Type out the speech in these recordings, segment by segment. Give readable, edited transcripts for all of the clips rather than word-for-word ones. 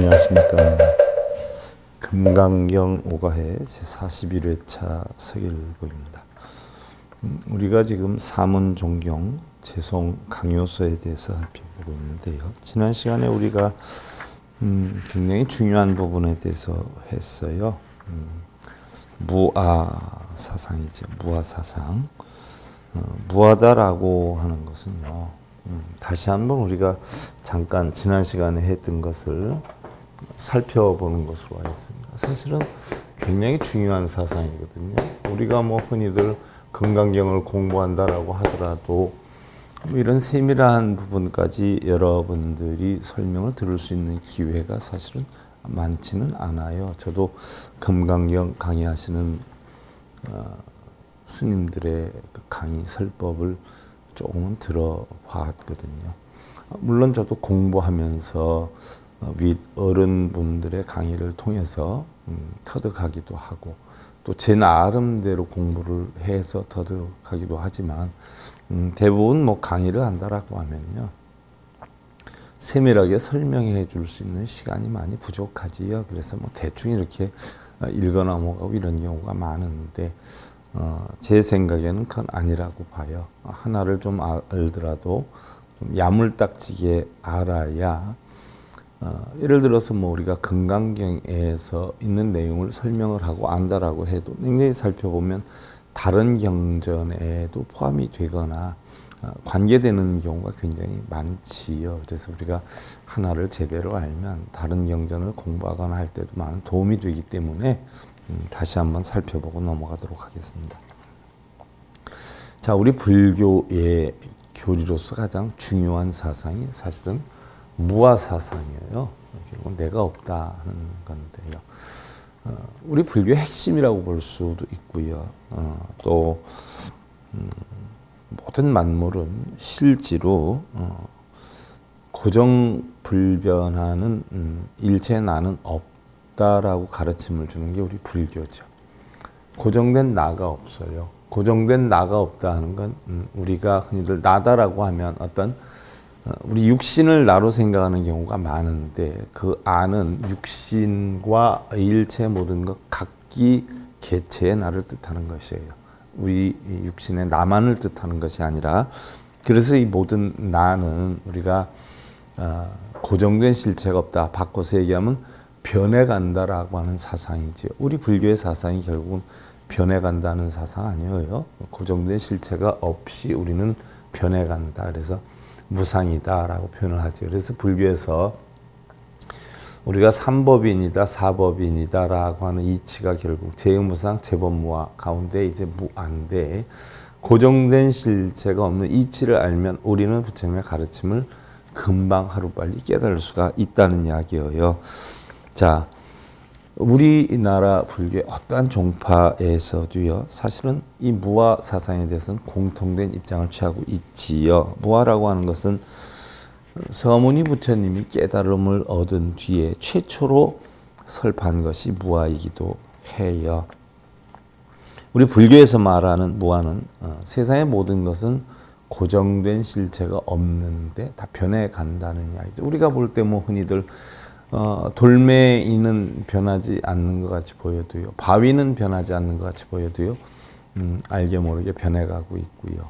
안녕하십니까. 금강경 5가해 제41회차 서길보입니다. 우리가 지금 사문종경 재송 강요서에 대해서 살펴보고 있는데요. 지난 시간에 우리가 굉장히 중요한 부분에 대해서 했어요. 무아 사상이죠. 무아 사상. 무하다라고 하는 것은요. 다시 한번 우리가 잠깐 지난 시간에 했던 것을 살펴보는 것으로 하겠습니다. 사실은 굉장히 중요한 사상이거든요. 우리가 흔히들 금강경을 공부한다라고 하더라도 이런 세밀한 부분까지 여러분들이 설명을 들을 수 있는 기회가 사실은 많지는 않아요. 저도 금강경 강의하시는 스님들의 그 강의 설법을 조금은 들어봤거든요. 물론 저도 공부하면서 윗 어른분들의 강의를 통해서 터득하기도 하고 또 제 나름대로 공부를 해서 터득하기도 하지만 대부분 강의를 한다라고 하면요. 세밀하게 설명해 줄 수 있는 시간이 많이 부족하지요. 그래서 대충 이렇게 읽어 넘어가고 이런 경우가 많은데 제 생각에는 그건 아니라고 봐요. 하나를 좀 알더라도 좀 야물딱지게 알아야 예를 들어서 우리가 금강경에서 있는 내용을 설명을 하고 안다라고 해도 굉장히 살펴보면 다른 경전에도 포함이 되거나 관계되는 경우가 굉장히 많지요. 그래서 우리가 하나를 제대로 알면 다른 경전을 공부하거나 할 때도 많은 도움이 되기 때문에 다시 한번 살펴보고 넘어가도록 하겠습니다. 자, 우리 불교의 교리로서 가장 중요한 사상이 사실은 무아 사상이에요. 결국 내가 없다 하는 건데요. 우리 불교의 핵심이라고 볼 수도 있고요. 또 모든 만물은 실제로 고정불변하는 일체 나는 없다라고 가르침을 주는 게 우리 불교죠. 고정된 나가 없어요. 고정된 나가 없다 하는 건 우리가 흔히들 나다라고 하면 어떤 우리 육신을 나로 생각하는 경우가 많은데 그 아는 육신과 일체 모든 것 각기 개체의 나를 뜻하는 것이에요. 우리 육신의 나만을 뜻하는 것이 아니라 그래서 이 모든 나는 우리가 고정된 실체가 없다. 바꿔서 얘기하면 변해간다라고 하는 사상이죠. 우리 불교의 사상이 결국은 변해간다는 사상 아니에요. 고정된 실체가 없이 우리는 변해간다. 그래서 무상이다라고 표현을 하죠. 그래서 불교에서 우리가 삼법인이다, 사법인이다라고 하는 이치가 결국 제무상, 제법무아 가운데 이제 무아인데 고정된 실체가 없는 이치를 알면 우리는 부처님의 가르침을 금방 하루빨리 깨달을 수가 있다는 이야기예요. 자, 우리나라 불교의 어떠한 종파에서도요, 사실은 이 무아 사상에 대해서는 공통된 입장을 취하고 있지요. 무아라고 하는 것은 서문희 부처님이 깨달음을 얻은 뒤에 최초로 설파한 것이 무아이기도 해요. 우리 불교에서 말하는 무아는 세상의 모든 것은 고정된 실체가 없는데 다 변해간다는 이야기죠. 우리가 볼 때 흔히들 돌멩이는 변하지 않는 것 같이 보여도요. 바위는 변하지 않는 것 같이 보여도요. 알게 모르게 변해가고 있고요.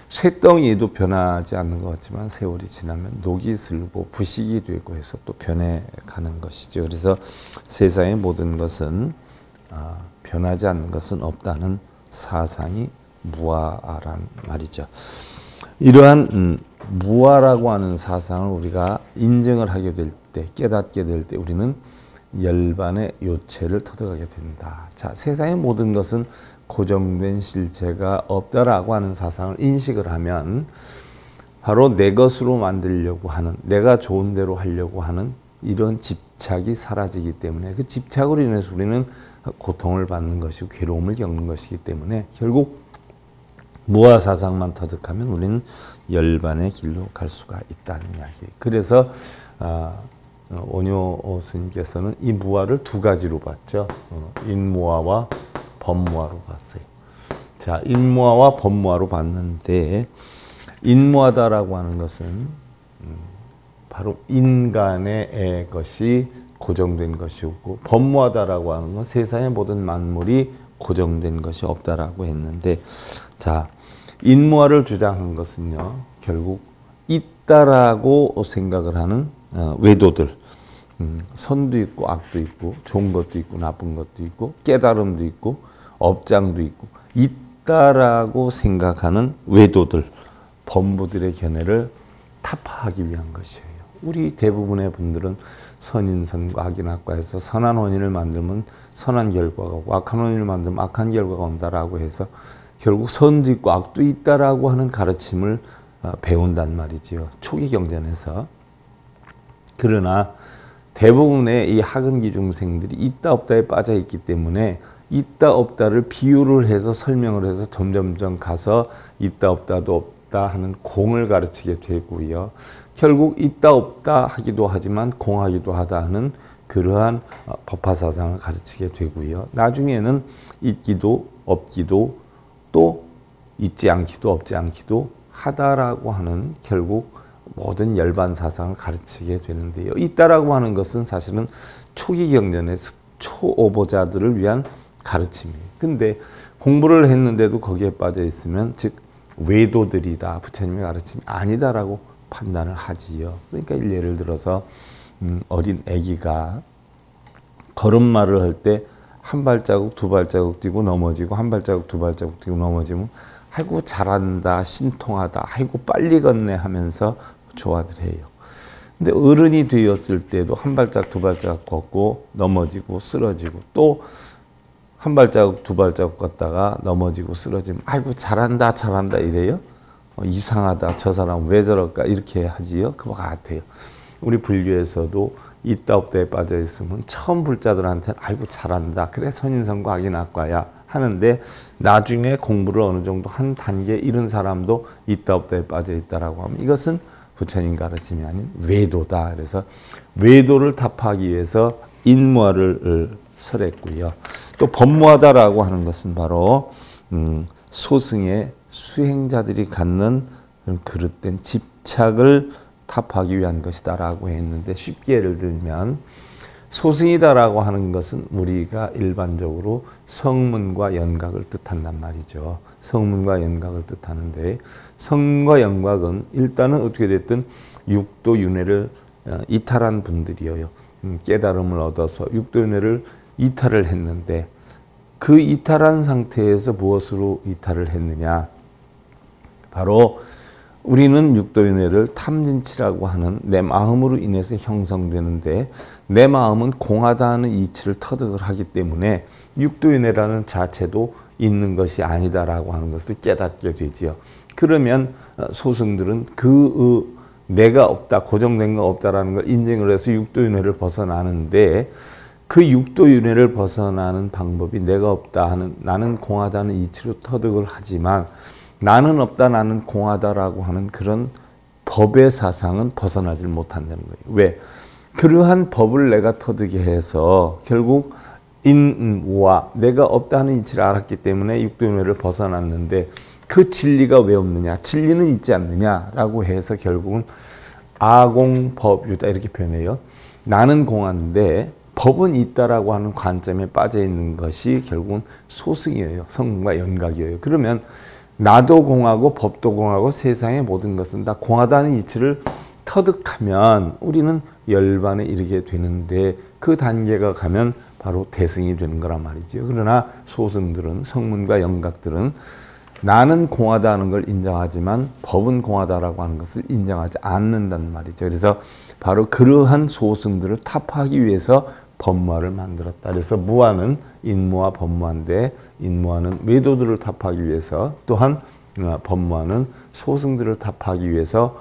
쇠덩이도 변하지 않는 것 같지만 세월이 지나면 녹이 슬고 부식이 되고 해서 또 변해가는 것이죠. 그래서 세상의 모든 것은 변하지 않는 것은 없다는 사상이 무아란 말이죠. 이러한 무아라고 하는 사상을 우리가 인정을 하게 될 때, 깨닫게 될 때 우리는 열반의 요체를 터득하게 된다. 자, 세상의 모든 것은 고정된 실체가 없다라고 하는 사상을 인식을 하면 바로 내 것으로 만들려고 하는, 내가 좋은 대로 하려고 하는 이런 집착이 사라지기 때문에 그 집착으로 인해서 우리는 고통을 받는 것이고 괴로움을 겪는 것이기 때문에 결국 무아 사상만 터득하면 우리는 열반의 길로 갈 수가 있다는 이야기예요. 그래서 원효 스님께서는 이 무아를 두 가지로 봤죠. 인무아와 법무아로 봤어요. 자, 인무아와 법무아로 봤는데 인무하다라고 하는 것은 바로 인간의 것이 고정된 것이고 법무하다라고 하는 건 세상의 모든 만물이 고정된 것이 없다라고 했는데, 자, 인무화를 주장한 것은요, 결국 있다라고 생각을 하는 외도들, 선도 있고 악도 있고 좋은 것도 있고 나쁜 것도 있고 깨달음도 있고 업장도 있고 있다라고 생각하는 외도들, 범부들의 견해를 타파하기 위한 것이에요. 우리 대부분의 분들은 선인선과 악인악과에서 선한 원인을 만들면 선한 결과가 오고 악한 원인을 만들면 악한 결과가 온다라고 해서 결국 선도 있고 악도 있다라고 하는 가르침을 배운단 말이지요. 초기 경전에서. 그러나 대부분의 이 학은기 중생들이 있다 없다에 빠져 있기 때문에 있다 없다를 비유를 해서 설명을 해서 점점점 가서 있다 없다도 없다 하는 공을 가르치게 되고요. 결국 있다 없다 하기도 하지만 공하기도 하다 하는 그러한 법화사상을 가르치게 되고요. 나중에는 있기도 없기도 또 있지 않기도 없지 않기도 하다라고 하는 결국 모든 열반 사상을 가르치게 되는데요. 있다라고 하는 것은 사실은 초기 경전의 초오보자들을 위한 가르침이에요. 근데 공부를 했는데도 거기에 빠져 있으면 즉 외도들이다, 부처님의 가르침이 아니다라고 판단을 하지요. 그러니까 예를 들어서 어린 아기가 걸음마를 할 때 한 발자국 두 발자국 뛰고 넘어지고 한 발자국 두 발자국 뛰고 넘어지면 아이고 잘한다, 신통하다, 아이고 빨리 걷네 하면서 좋아들 해요. 근데 어른이 되었을 때도 한 발자국 두 발자국 걷고 넘어지고 쓰러지고 또 한 발자국 두 발자국 걷다가 넘어지고 쓰러지면 아이고 잘한다 잘한다 이래요. 이상하다, 저 사람 왜 저럴까 이렇게 하지요. 그와 같아요. 우리 불교에서도 있다 없다에 빠져 있으면 처음 불자들한테는 아이고 잘한다, 그래 선인선과 악인악과야 하는데 나중에 공부를 어느 정도 한 단계 이른 사람도 있다 없다에 빠져 있다라고 하면 이것은 부처님 가르침이 아닌 외도다. 그래서 외도를 타파하기 위해서 인무화를 설했고요. 또 법무하다라고 하는 것은 바로 소승의 수행자들이 갖는 그릇된 집착을 타파하기 위한 것이다라고 했는데, 쉽게 예를 들면 소승이다라고 하는 것은 우리가 일반적으로 성문과 연각을 뜻한단 말이죠. 성문과 연각을 뜻하는데 성문과 연각은 일단은 어떻게 됐든 육도윤회를 이탈한 분들이에요. 깨달음을 얻어서 육도윤회를 이탈을 했는데 그 이탈한 상태에서 무엇으로 이탈을 했느냐? 바로 우리는 육도윤회를 탐진치라고 하는 내 마음으로 인해서 형성되는데 내 마음은 공하다 하는 이치를 터득을 하기 때문에 육도윤회라는 자체도 있는 것이 아니다라고 하는 것을 깨닫게 되지요. 그러면 소승들은 내가 없다, 고정된 거 없다라는 걸 인정을 해서 육도윤회를 벗어나는데 그 육도윤회를 벗어나는 방법이 내가 없다 하는, 나는 공하다는 이치로 터득을 하지만 나는 없다, 나는 공하다라고 하는 그런 법의 사상은 벗어나질 못한다는 거예요. 왜? 그러한 법을 내가 터득해 해서 결국 인와 내가 없다는 이치를 알았기 때문에 육도윤회를 벗어났는데 그 진리가 왜 없느냐? 진리는 있지 않느냐라고 해서 결국은 아공법유다 이렇게 표현해요. 나는 공한데 법은 있다라고 하는 관점에 빠져 있는 것이 결국은 소승이에요. 성문과 연각이에요. 그러면 나도 공하고 법도 공하고 세상의 모든 것은 다 공하다는 이치를 터득하면 우리는 열반에 이르게 되는데 그 단계가 가면 바로 대승이 되는 거란 말이죠. 그러나 소승들은, 성문과 연각들은 나는 공하다는 걸 인정하지만 법은 공하다라고 하는 것을 인정하지 않는다는 말이죠. 그래서 바로 그러한 소승들을 타파하기 위해서 법무화를 만들었다. 그래서 무화는 인무화, 법무화인데 인무화는 외도들을 타파하기 위해서, 또한 법무화는 소승들을 타파하기 위해서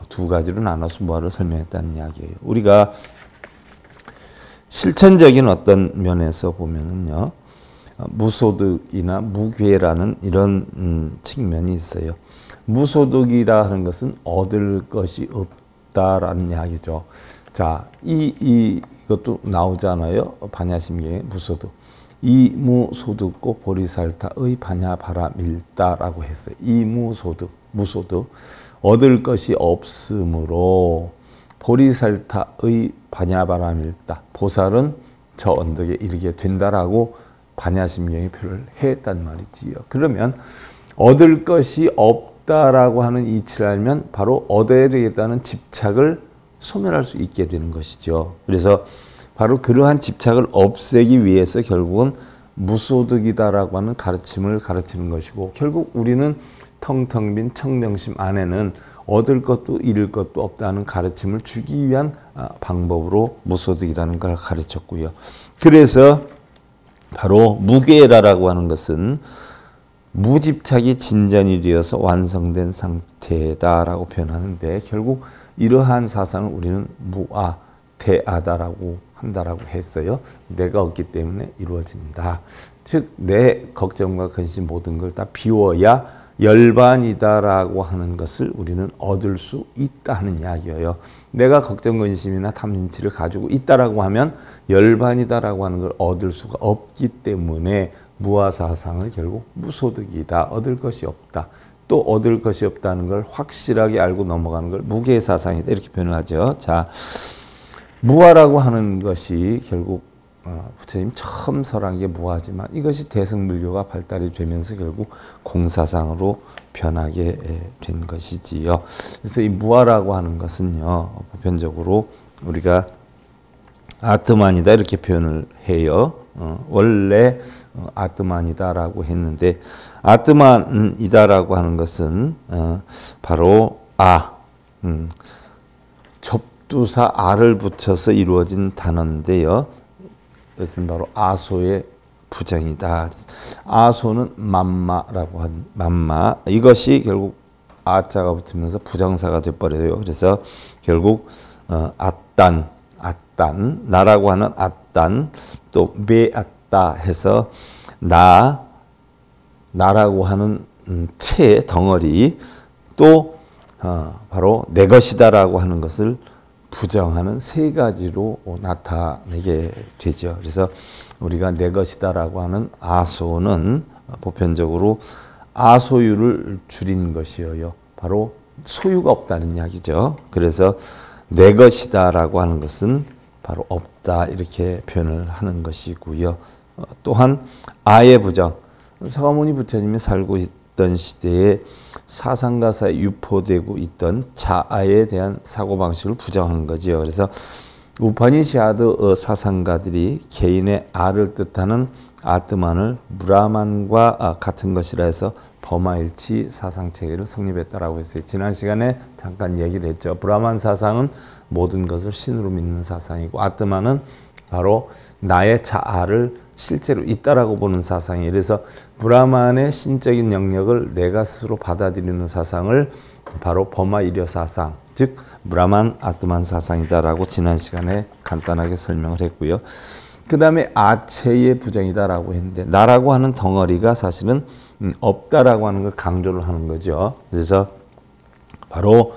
두 가지로 나눠서 무화를 설명했다는 이야기예요. 우리가 실천적인 어떤 면에서 보면은요, 무소득이나 무괴라는 이런 측면이 있어요. 무소득이라 하는 것은 얻을 것이 없다라는 이야기죠. 자, 이것도 나오잖아요. 반야심경에 무소득. 이무소득고 보리살타의 반야바라밀다라고 했어요. 이무소득, 무소득. 얻을 것이 없으므로 보리살타의 반야바람일다. 보살은 저 언덕에 이르게 된다라고 반야심경에 표를 했단 말이지요. 그러면 얻을 것이 없다라고 하는 이치를 알면 바로 얻어야 되겠다는 집착을 소멸할 수 있게 되는 것이죠. 그래서 바로 그러한 집착을 없애기 위해서 결국은 무소득이다라고 하는 가르침을 가르치는 것이고, 결국 우리는 텅텅 빈 청명심 안에는 얻을 것도 잃을 것도 없다는 가르침을 주기 위한 방법으로 무소득이라는 걸 가르쳤고요. 그래서 바로 무괴라라고 하는 것은 무집착이 진전이 되어서 완성된 상태다라고 표현하는데, 결국 이러한 사상을 우리는 무아대아다라고 한다라고 했어요. 내가 없기 때문에 이루어진다. 즉 내 걱정과 근심 모든 걸 다 비워야 열반이다라고 하는 것을 우리는 얻을 수 있다는 이야기예요. 내가 걱정, 근심이나 탐진치를 가지고 있다라고 하면 열반이다라고 하는 걸 얻을 수가 없기 때문에 무아사상을 결국 무소득이다. 얻을 것이 없다. 또 얻을 것이 없다는 걸 확실하게 알고 넘어가는 걸 무괴사상이다. 이렇게 표현하죠. 자, 무아라고 하는 것이 결국 부처님 처음 설한 게 무아지만 이것이 대승불교가 발달이 되면서 결국 공사상으로 변하게 된 것이지요. 그래서 이 무아라고 하는 것은요, 보편적으로 우리가 아트만이다 이렇게 표현을 해요. 원래 아트만이다라고 했는데, 아트만이다라고 하는 것은 바로 접두사 아를 붙여서 이루어진 단어인데요. 이것은 바로 아소의 부정이다. 아소는 만마라고 한 만마. 이것이 결국 아자가 붙으면서 부정사가 돼버려요. 그래서 결국 아딴, 나라고 하는 아딴, 또 메았다 해서 나라고 하는 채 덩어리, 또 바로 내 것이다라고 하는 것을 부정하는 세 가지로 나타내게 되죠. 그래서 우리가 내 것이다라고 하는 아소는 보편적으로 아소유를 줄인 것이에요. 바로 소유가 없다는 이야기죠. 그래서 내 것이다라고 하는 것은 바로 없다 이렇게 표현을 하는 것이고요. 또한 아의 부정, 서가모니 부처님이 살고 있던 시대에 사상가사에 유포되고 있던 자아에 대한 사고방식을 부정한 거죠. 그래서 우파니샤드 사상가들이 개인의 아를 뜻하는 아트만을 브라만과 같은 것이라 해서 범아일치 사상체계를 성립했다라고 했어요. 지난 시간에 잠깐 얘기를 했죠. 브라만 사상은 모든 것을 신으로 믿는 사상이고, 아트만은 바로 나의 자아를 실제로 있다라고 보는 사상이에요. 그래서 브라만의 신적인 영역을 내가 스스로 받아들이는 사상을 바로 범아일여 사상, 즉 브라만 아트만 사상이다라고 지난 시간에 간단하게 설명을 했고요. 그 다음에 아체의 부정이다라고 했는데, 나라고 하는 덩어리가 사실은 없다라고 하는 걸 강조를 하는 거죠. 그래서 바로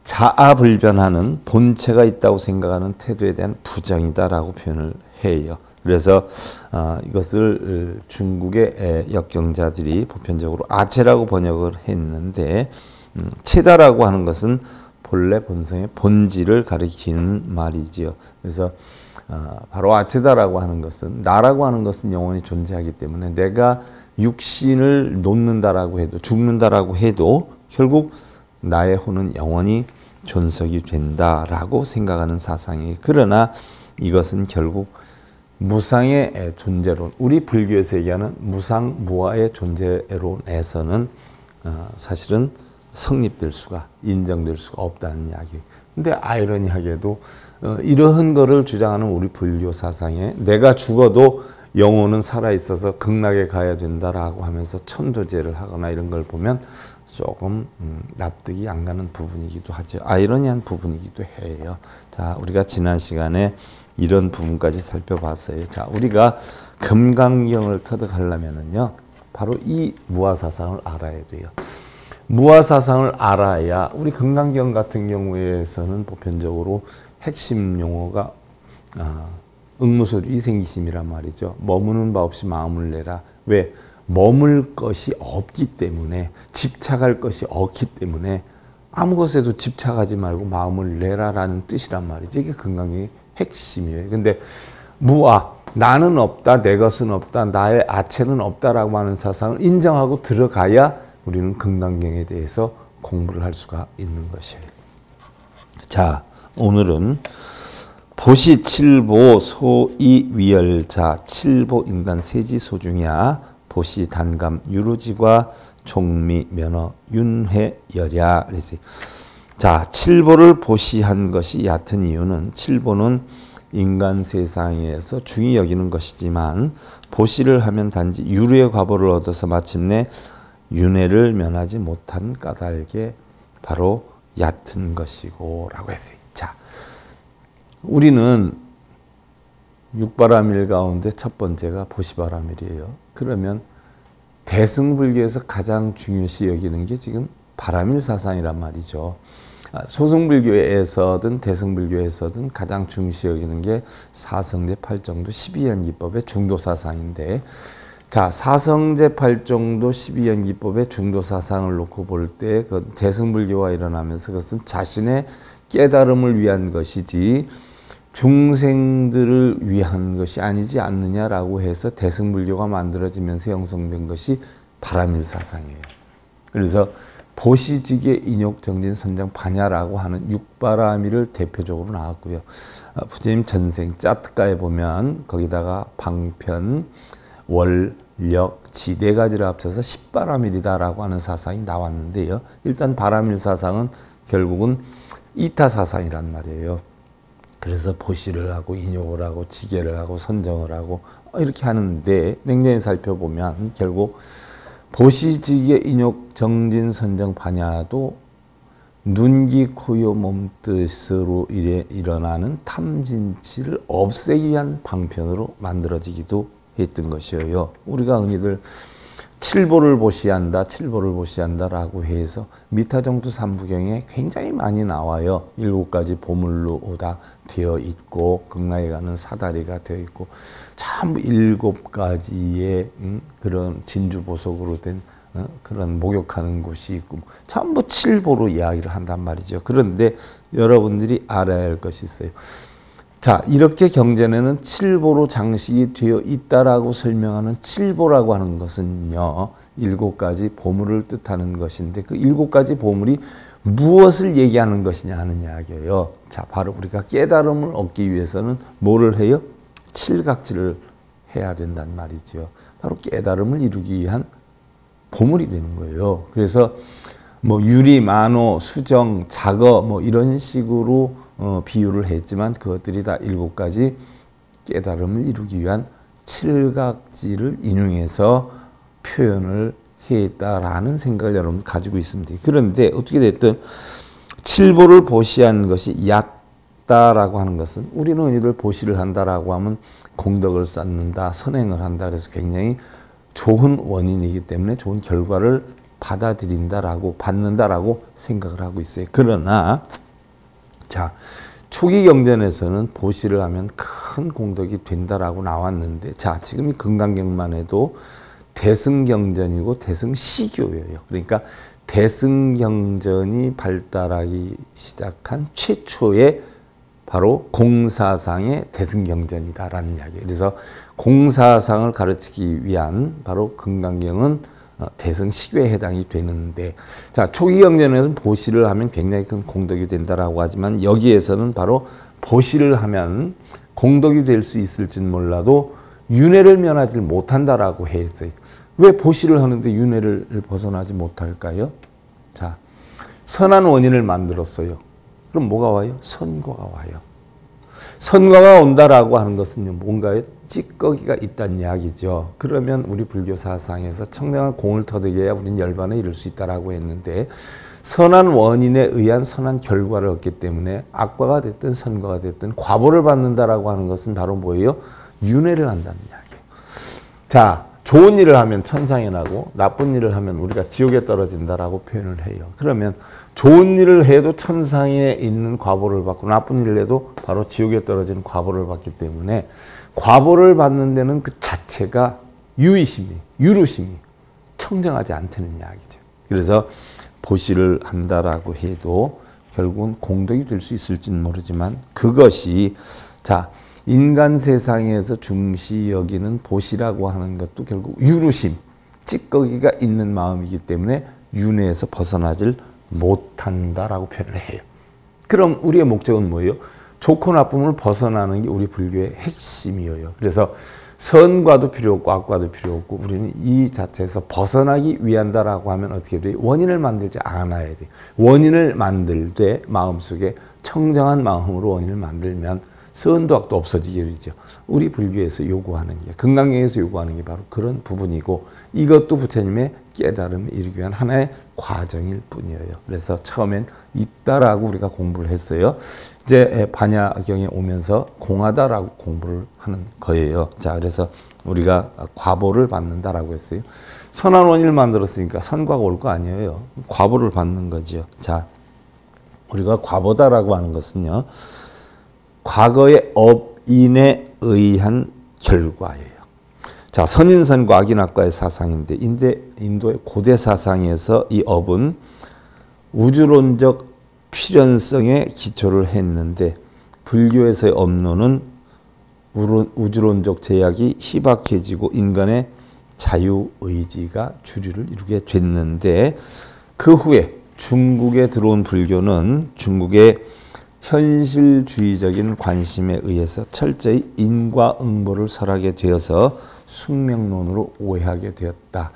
자아불변하는 본체가 있다고 생각하는 태도에 대한 부정이다라고 표현을 해요. 그래서 이것을 중국의 역경자들이 보편적으로 아체라고 번역을 했는데, 체다라고 하는 것은 본래 본성의 본질을 가리키는 말이지요. 그래서 바로 아체다라고 하는 것은, 나라고 하는 것은 영원히 존재하기 때문에 내가 육신을 놓는다라고 해도, 죽는다라고 해도 결국 나의 혼은 영원히 존속이 된다라고 생각하는 사상이에요. 그러나 이것은 결국 무상의 존재론, 우리 불교에서 얘기하는 무상 무아의 존재론에서는 사실은 성립될 수가, 인정될 수가 없다는 이야기. 근데 아이러니하게도 이러한 거를 주장하는 우리 불교 사상에 내가 죽어도 영혼은 살아있어서 극락에 가야 된다라고 하면서 천도제를 하거나 이런 걸 보면 조금 납득이 안 가는 부분이기도 하죠. 아이러니한 부분이기도 해요. 자, 우리가 지난 시간에 이런 부분까지 살펴봤어요. 자, 우리가 금강경을 터득하려면은요, 바로 이 무아사상을 알아야 돼요. 무아사상을 알아야, 우리 금강경 같은 경우에서는 보편적으로 핵심 용어가 응무소주 이생기심이란 말이죠. 머무는 바 없이 마음을 내라. 왜? 머물 것이 없기 때문에, 집착할 것이 없기 때문에 아무 것에도 집착하지 말고 마음을 내라라는 뜻이란 말이죠. 이게 건강의 핵심이에요. 근데 무아, 나는 없다, 내 것은 없다, 나의 아체는 없다라고 하는 사상을 인정하고 들어가야 우리는 건강경에 대해서 공부를 할 수가 있는 것이에요. 자, 오늘은 보시 칠보 소이 위열자 칠보 인간 세지 소중야 보시 단감 유루지과 종미 면허 윤회열야 그랬어요. 자, 칠보를 보시한 것이 얕은 이유는 칠보는 인간 세상에서 중히 여기는 것이지만 보시를 하면 단지 유루의 과보를 얻어서 마침내 윤회를 면하지 못한 까닭에 바로 얕은 것이고 라고 했어요. 자, 우리는 육바라밀 가운데 첫 번째가 보시바라밀이에요. 그러면 대승불교에서 가장 중요시 여기는 게 지금 바라밀 사상이란 말이죠. 소승불교에서든 대승불교에서든 가장 중시 여기는 게 사성제 팔정도 12연기법의 중도 사상인데, 자, 사성제 팔정도 12연기법의 중도 사상을 놓고 볼 때 그 대승불교가 일어나면서 그것은 자신의 깨달음을 위한 것이지 중생들을 위한 것이 아니지 않느냐라고 해서 대승불교가 만들어지면서 형성된 것이 바라밀 사상이에요. 그래서 보시직의 인욕정진 선정 반야라고 하는 육바라밀을 대표적으로 나왔고요. 부처님 전생 짜트가에 보면 거기다가 방편, 월력, 지 네 가지를 합쳐서 10바라밀이다라고 하는 사상이 나왔는데요. 일단 바라밀 사상은 결국은 이타 사상이란 말이에요. 그래서 보시를 하고 인욕을 하고 지계를 하고 선정을 하고 이렇게 하는데 냉정히 살펴보면 결국 보시직의 인욕 정진 선정 반야도 눈기 코요 몸뜻으로 일어나는 탐진치를 없애기 위한 방편으로 만들어지기도 했던 것이에요. 우리가 흔히들 칠보를 보시한다, 칠보를 보시한다라고 해서 미타정투 삼부경에 굉장히 많이 나와요. 7가지 보물로 오다 되어 있고 극락에 가는 사다리가 되어 있고 전부 7가지의 그런 진주보석으로 된 그런 목욕하는 곳이 있고 전부 칠보로 이야기를 한단 말이죠. 그런데 여러분들이 알아야 할 것이 있어요. 자, 이렇게 경전에는 칠보로 장식이 되어 있다라고 설명하는 칠보라고 하는 것은요, 7가지 보물을 뜻하는 것인데 그 7가지 보물이 무엇을 얘기하는 것이냐 하는 이야기예요. 자, 바로 우리가 깨달음을 얻기 위해서는 뭐를 해요? 칠각지를 해야 된단 말이죠. 바로 깨달음을 이루기 위한 보물이 되는 거예요. 그래서 뭐 유리, 만호, 수정, 자거 뭐 이런 식으로 비유를 했지만 그것들이 다 7가지 깨달음을 이루기 위한 칠각지를 인용해서 표현을 했다라는 생각을 여러분 가지고 있습니다. 그런데 어떻게 됐든 칠보를 보시한 것이 얕다라고 하는 것은 우리는 흔히들 보시를 한다라고 하면 공덕을 쌓는다, 선행을 한다 그래서 굉장히 좋은 원인이기 때문에 좋은 결과를 받아들인다라고 받는다라고 생각을 하고 있어요. 그러나 자, 초기 경전에서는 보시를 하면 큰 공덕이 된다라고 나왔는데, 자, 지금 이 금강경만 해도 대승경전이고 대승시교예요. 그러니까 대승경전이 발달하기 시작한 최초의 바로 공사상의 대승경전이다라는 이야기예요. 그래서 공사상을 가르치기 위한 바로 금강경은 대승시교에 해당이 되는데, 자, 초기 경전에서는 보시를 하면 굉장히 큰 공덕이 된다라고 하지만 여기에서는 바로 보시를 하면 공덕이 될 수 있을지는 몰라도 윤회를 면하지 못한다라고 했어요. 왜 보시를 하는데 윤회를 벗어나지 못할까요? 자, 선한 원인을 만들었어요. 그럼 뭐가 와요? 선과가 와요. 선과가 온다라고 하는 것은 뭔가요? 찌꺼기가 있다는 이야기죠. 그러면 우리 불교 사상에서 청량한 공을 터득해야 우리는 열반에 이룰 수 있다라고 했는데, 선한 원인에 의한 선한 결과를 얻기 때문에 악과가 됐든 선과가 됐든 과보를 받는다라고 하는 것은 바로 뭐예요? 윤회를 한다는 이야기예요. 자, 좋은 일을 하면 천상에 나고 나쁜 일을 하면 우리가 지옥에 떨어진다라고 표현을 해요. 그러면 좋은 일을 해도 천상에 있는 과보를 받고 나쁜 일을 해도 바로 지옥에 떨어지는 과보를 받기 때문에 과보를 받는 데는 그 자체가 유의심이, 유루심이 청정하지 않다는 이야기죠. 그래서 보시를 한다라고 해도 결국은 공덕이 될 수 있을지는 모르지만 그것이 자 인간 세상에서 중시 여기는 보시라고 하는 것도 결국 유르심, 찌꺼기가 있는 마음이기 때문에 윤회에서 벗어나질 못한다라고 표현을 해요. 그럼 우리의 목적은 뭐예요? 좋고 나쁨을 벗어나는 게 우리 불교의 핵심이에요. 그래서 선과도 필요 없고 악과도 필요 없고 우리는 이 자체에서 벗어나기 위한다라고 하면 어떻게 돼요? 원인을 만들지 않아야 돼요. 원인을 만들 때 마음속에 청정한 마음으로 원인을 만들면 선도 악도 없어지게 되죠. 우리 불교에서 요구하는 게 금강경에서 요구하는 게 바로 그런 부분이고 이것도 부처님의 깨달음을 이루기 위한 하나의 과정일 뿐이에요. 그래서 처음엔 있다라고 우리가 공부를 했어요. 이제 반야경에 오면서 공하다라고 공부를 하는 거예요. 자, 그래서 우리가 과보를 받는다라고 했어요. 선한 원인을 만들었으니까 선과가 올 거 아니에요. 과보를 받는 거죠. 자, 우리가 과보다라고 하는 것은요. 과거의 업인에 의한 결과예요. 자, 선인선과 악인악과의 사상인데 인도의 고대 사상에서 이 업은 우주론적 필연성에 기초를 했는데 불교에서의 업론은 우주론적 제약이 희박해지고 인간의 자유의지가 주류를 이루게 됐는데 그 후에 중국에 들어온 불교는 중국의 현실주의적인 관심에 의해서 철저히 인과응보를 설하게 되어서 숙명론으로 오해하게 되었다.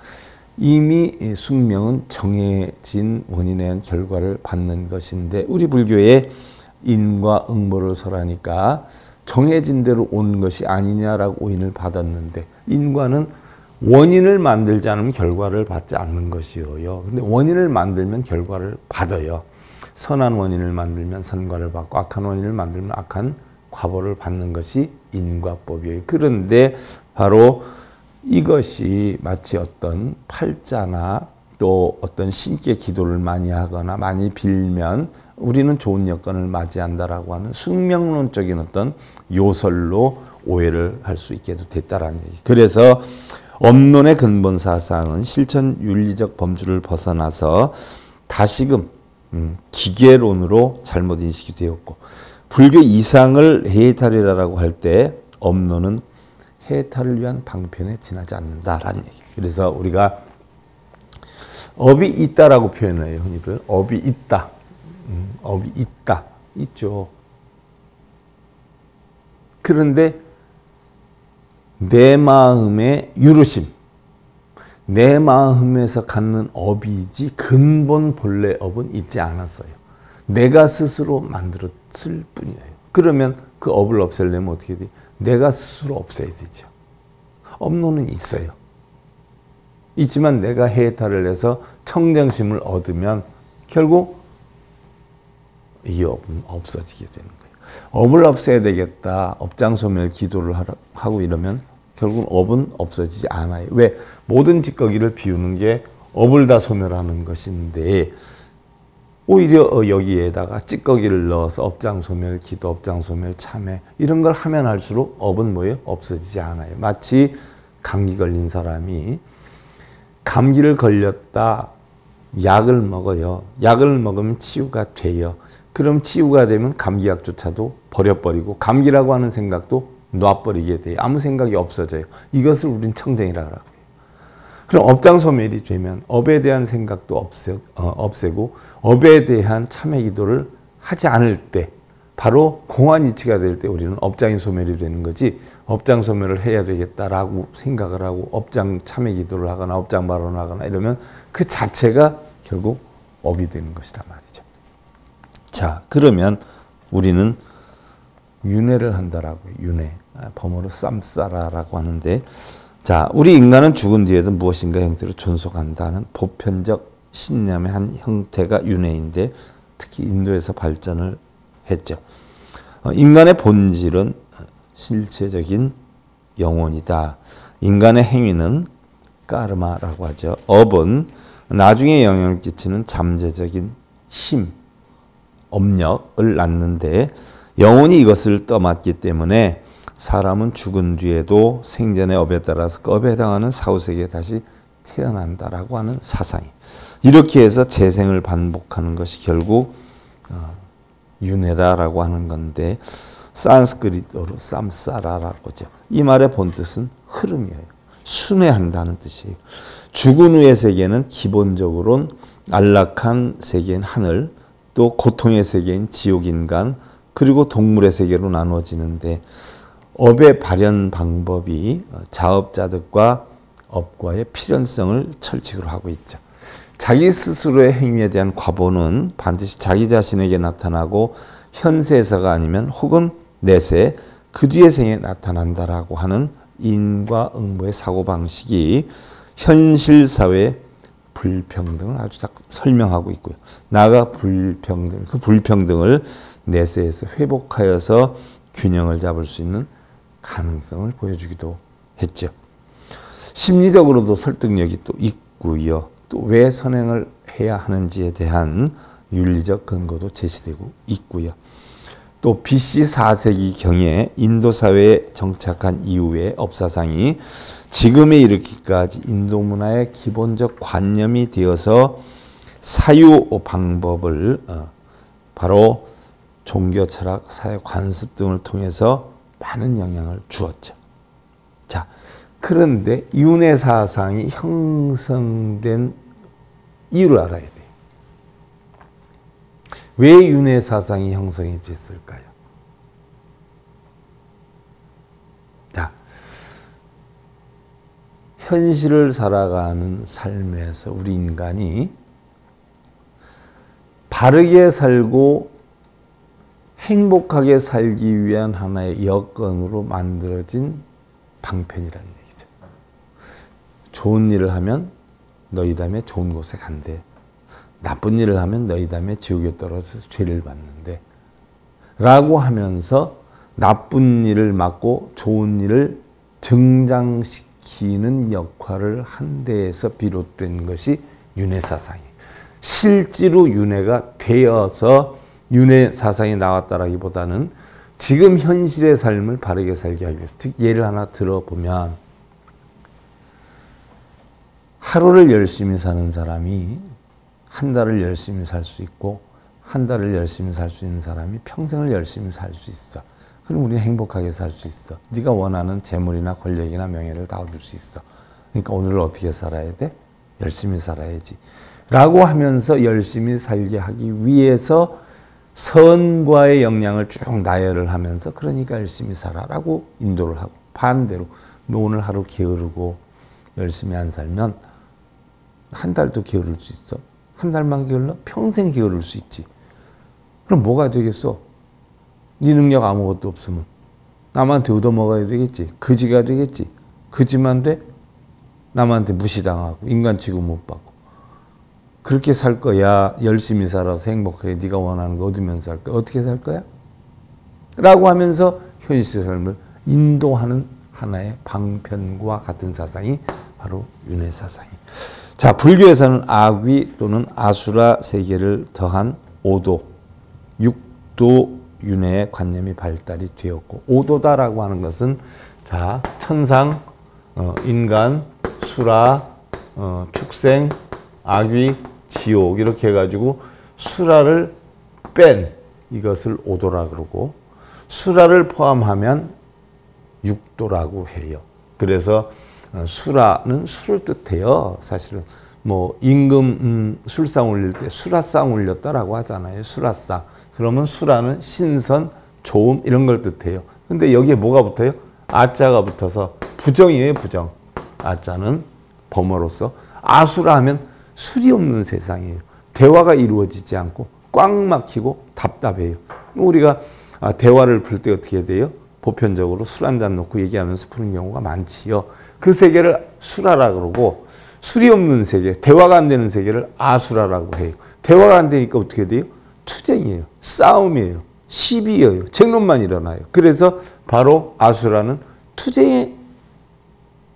이미 숙명은 정해진 원인에 의한 결과를 받는 것인데 우리 불교에 인과응보를 설하니까 정해진 대로 온 것이 아니냐라고 오인을 받았는데 인과는 원인을 만들지 않으면 결과를 받지 않는 것이에요. 근데 원인을 만들면 결과를 받아요. 선한 원인을 만들면 선과를 받고 악한 원인을 만들면 악한 과보를 받는 것이 인과법이에요. 그런데 바로 이것이 마치 어떤 팔자나 또 어떤 신께 기도를 많이 하거나 많이 빌면 우리는 좋은 여건을 맞이한다라고 하는 숙명론적인 어떤 요설로 오해를 할 수 있게 됐다라는 얘기. 그래서 업론의 근본 사상은 실천 윤리적 범주를 벗어나서 다시금 기계론으로 잘못 인식이 되었고 불교 이상을 해탈이라고 할 때 업론은 해탈을 위한 방편에 지나지 않는다라는 얘기. 그래서 우리가 업이 있다라고 표현해요. 흔히들 업이 있다. 업이 있다. 있죠. 그런데 내 마음의 유르심, 내 마음에서 갖는 업이지 근본 본래 업은 있지 않았어요. 내가 스스로 만들었을 뿐이에요. 그러면 그 업을 없애려면 어떻게 돼요? 내가 스스로 없애야 되죠. 업론은 있어요. 있지만 내가 해탈을 해서 청정심을 얻으면 결국 이 업은 없어지게 되는 거예요. 업을 없애야 되겠다. 업장소멸 기도를 하고 이러면 결국 업은 없어지지 않아요. 왜? 모든 찌꺼기를 비우는 게 업을 다 소멸하는 것인데 오히려 여기에다가 찌꺼기를 넣어서 업장소멸, 기도, 업장소멸, 참회 이런 걸 하면 할수록 업은 뭐예요? 없어지지 않아요. 마치 감기 걸린 사람이 감기를 걸렸다 약을 먹어요. 약을 먹으면 치유가 돼요. 그럼 치유가 되면 감기약조차도 버려버리고 감기라고 하는 생각도 놔버리게 돼요. 아무 생각이 없어져요. 이것을 우린 청정이라고 해요. 그럼 업장소멸이 되면 업에 대한 생각도 없애고 업에 대한 참회 기도를 하지 않을 때 바로 공안이치가 될 때 우리는 업장이 소멸이 되는 거지 업장소멸을 해야 되겠다라고 생각을 하고 업장 참회 기도를 하거나 업장 발언을 하거나 이러면 그 자체가 결국 업이 되는 것이란 말이죠. 자, 그러면 우리는 윤회를 한다라고 윤회, 범어로 쌈싸라라고 하는데 자, 우리 인간은 죽은 뒤에도 무엇인가 형태로 존속한다는 보편적 신념의 한 형태가 윤회인데 특히 인도에서 발전을 했죠. 인간의 본질은 실체적인 영혼이다. 인간의 행위는 까르마라고 하죠. 업은 나중에 영향을 끼치는 잠재적인 힘, 업력을 낳는데 영혼이 이것을 떠맡기 때문에 사람은 죽은 뒤에도 생전의 업에 따라서 그 업에 해당하는 사후세계에 다시 태어난다라고 하는 사상이. 이렇게 해서 재생을 반복하는 것이 결국 윤회다라고 하는 건데 산스크리트어로 쌈사라라고 하죠. 이 말의 본뜻은 흐름이에요. 순회한다는 뜻이에요. 죽은 후의 세계는 기본적으로는 안락한 세계인 하늘, 또 고통의 세계인 지옥 인간, 그리고 동물의 세계로 나누어지는데 업의 발현 방법이 자업자득과 업과의 필연성을 철칙으로 하고 있죠. 자기 스스로의 행위에 대한 과보는 반드시 자기 자신에게 나타나고 현세에서가 아니면 혹은 내세 그 뒤의 생에 나타난다라고 하는 인과응보의 사고방식이 현실 사회의 불평등을 아주 잘 설명하고 있고요. 나아가 불평등, 그 불평등을 내세에서 회복하여서 균형을 잡을 수 있는 가능성을 보여주기도 했죠. 심리적으로도 설득력이 또 있고요. 또 왜 선행을 해야 하는지에 대한 윤리적 근거도 제시되고 있고요. 또 BC 4세기경에 인도 사회에 정착한 이후의 업사상이 지금에 이르기까지 인도 문화의 기본적 관념이 되어서 사유 방법을 바로 종교, 철학, 사회 관습 등을 통해서 많은 영향을 주었죠. 자, 그런데 윤회 사상이 형성된 이유를 알아야 돼요. 왜 윤회 사상이 형성이 됐을까요? 자, 현실을 살아가는 삶에서 우리 인간이 바르게 살고 행복하게 살기 위한 하나의 여건으로 만들어진 방편이라는 얘기죠. 좋은 일을 하면 너희 다음에 좋은 곳에 간대. 나쁜 일을 하면 너희 다음에 지옥에 떨어져서 죄를 받는데 라고 하면서 나쁜 일을 막고 좋은 일을 증장시키는 역할을 한 데에서 비롯된 것이 윤회 사상이에요. 실제로 윤회가 되어서 윤회 사상이 나왔다라기보다는 지금 현실의 삶을 바르게 살게 하기 위해서. 즉 예를 하나 들어보면 하루를 열심히 사는 사람이 한 달을 열심히 살 수 있고 한 달을 열심히 살 수 있는 사람이 평생을 열심히 살 수 있어. 그럼 우리는 행복하게 살 수 있어. 네가 원하는 재물이나 권력이나 명예를 다 얻을 수 있어. 그러니까 오늘을 어떻게 살아야 돼? 열심히 살아야지. 라고 하면서 열심히 살게 하기 위해서 선과의 역량을 쭉 나열을 하면서 그러니까 열심히 살아라고 인도를 하고, 반대로 너 오늘 하루 게으르고 열심히 안 살면 한 달도 게으를 수 있어. 한 달만 게을러? 평생 게으를 수 있지. 그럼 뭐가 되겠어? 네 능력 아무것도 없으면 남한테 얻어먹어야 되겠지. 거지가 되겠지. 거지만 돼? 남한테 무시당하고 인간 취급 못 받고. 그렇게 살 거야. 열심히 살아서 행복하게 네가 원하는 거 얻으면서 살 거야. 어떻게 살 거야? 라고 하면서 현실 삶을 인도하는 하나의 방편과 같은 사상이 바로 윤회 사상이에요. 자, 불교에서는 아귀 또는 아수라 세계를 더한 오도, 육도 윤회의 관념이 발달이 되었고, 오도다라고 하는 것은 자, 천상, 인간, 수라, 축생, 아귀, 지옥 이렇게 해가지고 수라를 뺀 이것을 오도라 그러고 수라를 포함하면 육도라고 해요. 그래서 수라는 술을 뜻해요. 사실은 뭐 임금 술상 올릴 때 수라상 올렸다라고 하잖아요. 수라상. 그러면 수라는 신선, 좋음 이런 걸 뜻해요. 근데 여기에 뭐가 붙어요? 아자가 붙어서 부정이에요. 부정. 아자는 범어로서. 아수라 하면 술이 없는 세상이에요. 대화가 이루어지지 않고 꽉 막히고 답답해요. 우리가 대화를 풀 때 어떻게 해야 돼요? 보편적으로 술 한 잔 놓고 얘기하면서 푸는 경우가 많지요. 그 세계를 수라라 그러고 술이 없는 세계, 대화가 안 되는 세계를 아수라라고 해요. 대화가 안 되니까 어떻게 돼요? 투쟁이에요. 싸움이에요. 시비예요. 쟁론만 일어나요. 그래서 바로 아수라는 투쟁의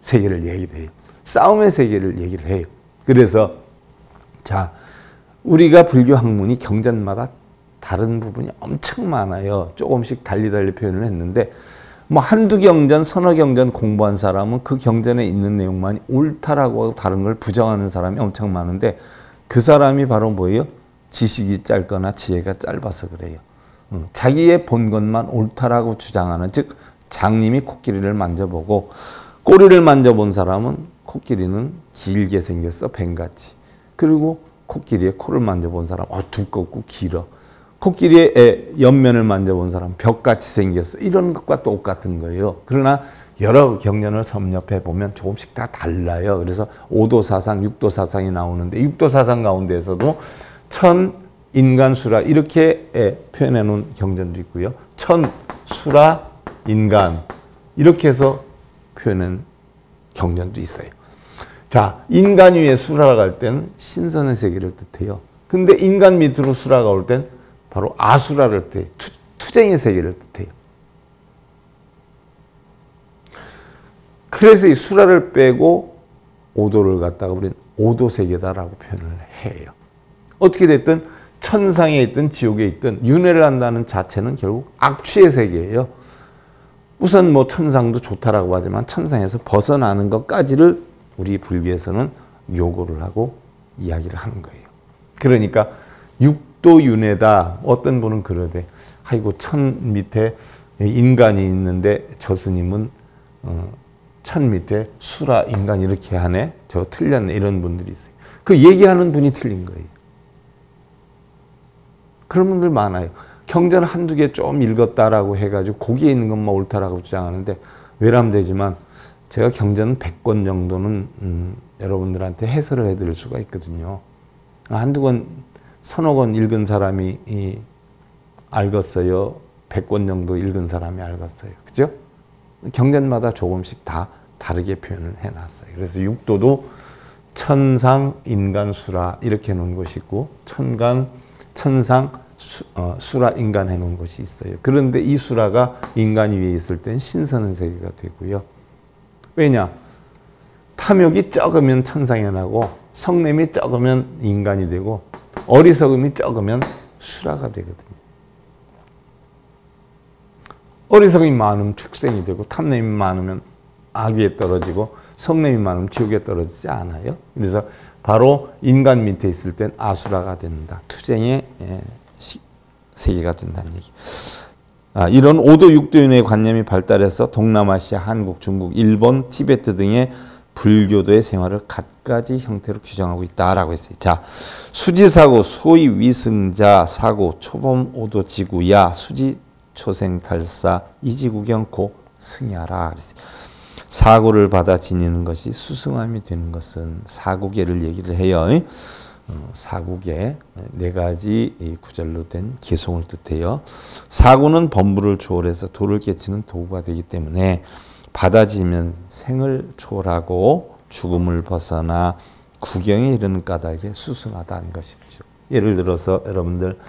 세계를 얘기를 해요. 싸움의 세계를 얘기를 해요. 그래서 자, 우리가 불교 학문이 경전마다 다른 부분이 엄청 많아요. 조금씩 달리 표현을 했는데 뭐 한두 경전, 서너 경전 공부한 사람은 그 경전에 있는 내용만이 옳다라고 하고 다른 걸 부정하는 사람이 엄청 많은데 그 사람이 바로 뭐예요? 지식이 짧거나 지혜가 짧아서 그래요. 자기의 본 것만 옳다라고 주장하는, 즉 장님이 코끼리를 만져보고 꼬리를 만져본 사람은 코끼리는 길게 생겼어, 뱀같이. 그리고 코끼리의 코를 만져본 사람, 두껍고 길어. 코끼리의 옆면을 만져본 사람, 벽같이 생겼어. 이런 것과 똑같은 거예요. 그러나 여러 경전을 섭렵해 보면 조금씩 다 달라요. 그래서 5도 사상, 6도 사상이 나오는데 6도 사상 가운데에서도 천, 인간, 수라 이렇게 표현해 놓은 경전도 있고요. 천, 수라, 인간 이렇게 해서 표현한 경전도 있어요. 자, 인간 위에 수라가 갈 때는 신선의 세계를 뜻해요. 근데 인간 밑으로 수라가 올 땐 바로 아수라를 뜻해요. 투쟁의 세계를 뜻해요. 그래서 이 수라를 빼고 오도를 갖다가 우리는 오도 세계다라고 표현을 해요. 어떻게 됐든 천상에 있든 지옥에 있든 윤회를 한다는 자체는 결국 악취의 세계예요. 우선 뭐 천상도 좋다라고 하지만 천상에서 벗어나는 것까지를 우리 불교에서는 요구를 하고 이야기를 하는 거예요. 그러니까 육도 윤회다. 어떤 분은 그러대. 아이고 천 밑에 인간이 있는데 저 스님은 천 밑에 수라 인간 이렇게 하네. 저 틀렸네. 이런 분들이 있어요. 그 얘기하는 분이 틀린 거예요. 그런 분들 많아요. 경전 한두 개 좀 읽었다라고 해가지고 거기에 있는 것만 옳다라고 주장하는데 외람되지만 제가 경전 100권 정도는 여러분들한테 해설을 해드릴 수가 있거든요. 한두 권, 서너 권 읽은 사람이 알겠어요. 100권 정도 읽은 사람이 알겠어요. 그죠? 경전마다 조금씩 다 다르게 표현을 해놨어요. 그래서 육도도 천상, 인간, 수라 이렇게 해놓은 것이 있고 천상, 수라, 인간 해놓은 것이 있어요. 그런데 이 수라가 인간 위에 있을 땐 신선한 세계가 되고요. 왜냐? 탐욕이 적으면 천상에 나고 성냄이 적으면 인간이 되고 어리석음이 적으면 수라가 되거든요. 어리석음이 많으면 축생이 되고 탐냄이 많으면 악위에 떨어지고 성냄이 많으면 지옥에 떨어지지 않아요. 그래서 바로 인간 밑에 있을 땐 아수라가 된다. 투쟁의 세계가 된다는 얘기. 이런 5도 6도윤회의 관념이 발달해서 동남아시아, 한국, 중국, 일본, 티베트 등의 불교도의 생활을 갖가지 형태로 규정하고 있다라고 했어요. 자, 수지사고, 소위 위승자, 사고, 초범 5도 지구야, 수지 초생탈사, 이지구경코 승야라 그랬어요. 사고를 받아 지니는 것이 수승함이 되는 것은 사구계를 얘기를 해요. 사구계 네 가지 구절로 된 개송을 뜻해요. 사구는 범부를 초월해서 도를 깨치는 도구가 되기 때문에 받아지면 생을 초월하고 죽음을 벗어나 구경에 이르는 까닭에 수승하다는 것이죠. 예를 들어서 여러분들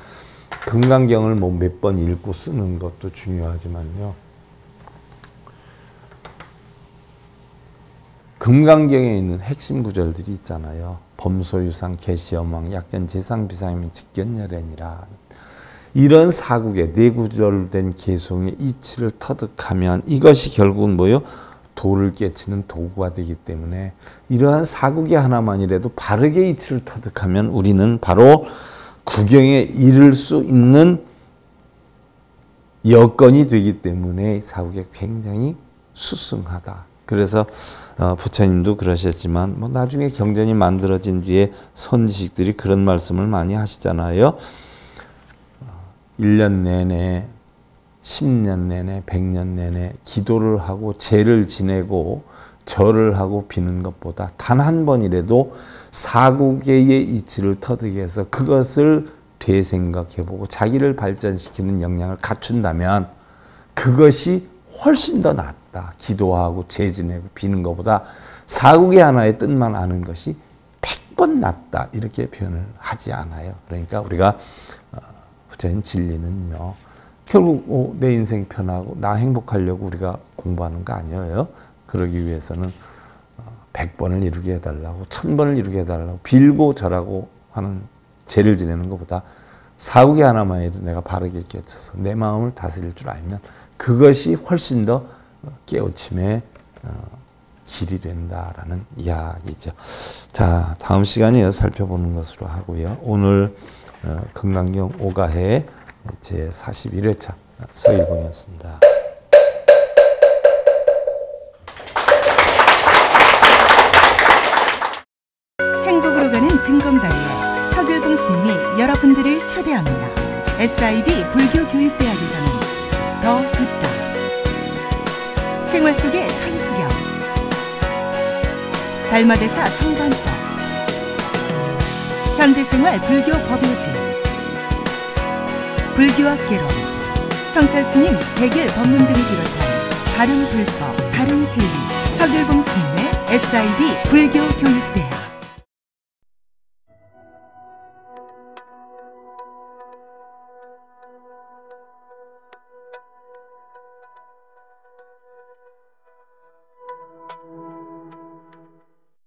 금강경을 뭐 몇 번 읽고 쓰는 것도 중요하지만요. 금강경에 있는 핵심 구절들이 있잖아요. 범소유상, 개시엄왕, 약견, 재상, 비상이 직견열애니라. 이런 사국에 네 구절된 개송의 이치를 터득하면 이것이 결국은 뭐예요? 도를 깨치는 도구가 되기 때문에 이러한 사국의 하나만이라도 바르게 이치를 터득하면 우리는 바로 구경에 이를 수 있는 여건이 되기 때문에 사국에 굉장히 수승하다. 그래서 부처님도 그러셨지만 뭐 나중에 경전이 만들어진 뒤에 선지식들이 그런 말씀을 많이 하시잖아요. 1년 내내, 10년 내내, 100년 내내 기도를 하고 제를 지내고 절을 하고 비는 것보다 단 한 번이라도 사구계의 이치를 터득해서 그것을 되생각해보고 자기를 발전시키는 역량을 갖춘다면 그것이 훨씬 더 낫다. 기도하고 제 지내고 비는 것보다 사국의 하나의 뜻만 아는 것이 100번 낫다. 이렇게 표현을 하지 않아요. 그러니까 우리가 부처님 진리는요. 결국 내 인생 편하고 나 행복하려고 우리가 공부하는 거 아니에요. 그러기 위해서는 100번을 이루게 해달라고 1000번을 이루게 해달라고 빌고 절하고 하는 제를 지내는 것보다 사국의 하나만 해도 내가 바르게 깨쳐서 내 마음을 다스릴 줄 알면 그것이 훨씬 더 깨우침의 길이 된다라는 이야기죠. 자, 다음 시간에 살펴보는 것으로 하고요. 오늘 금강경 5가해 제41회차 서일봉이었습니다. 행복으로 가는 징검다리에 서길봉 스님이 여러분들을 초대합니다. SIB 불교교육대학에서는 더 듣다, 생활 속의 천수경, 달마대사 성관법, 현대생활 불교 법요지, 불교학개론, 성찰스님 백일 법문 등을 비롯한 다른 불법, 다른 진리, 서길봉 스님의 SIB 불교교육대학.